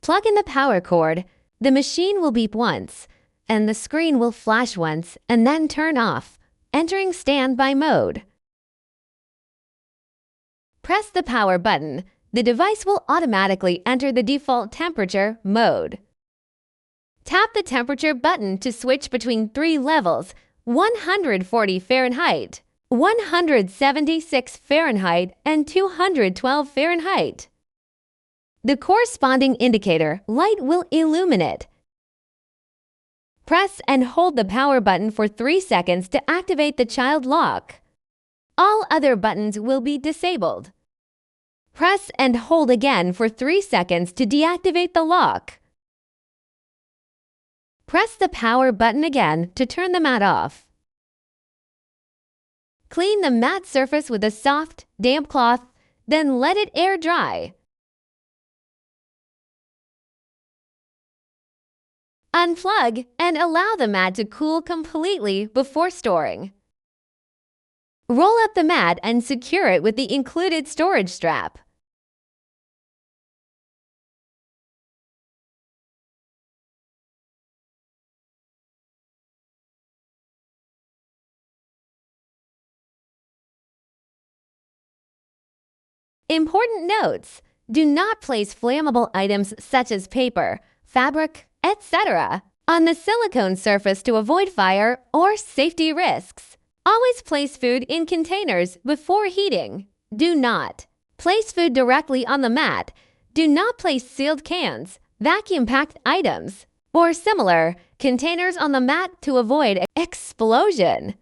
Plug in the power cord. The machine will beep once, and the screen will flash once and then turn off, entering standby mode. Press the power button. The device will automatically enter the default temperature mode. Tap the temperature button to switch between 3 levels: 140 Fahrenheit, 176 Fahrenheit, and 212 Fahrenheit. The corresponding indicator light will illuminate. Press and hold the power button for 3 seconds to activate the child lock. All other buttons will be disabled. Press and hold again for 3 seconds to deactivate the lock. Press the power button again to turn the mat off. Clean the mat surface with a soft, damp cloth, then let it air dry. Unplug and allow the mat to cool completely before storing. Roll up the mat and secure it with the included storage strap. Important notes: do not place flammable items such as paper, fabric, etc. on the silicone surface to avoid fire or safety risks. Always place food in containers before heating. Do not place food directly on the mat. Do not place sealed cans, vacuum-packed items, or similar containers on the mat to avoid explosion.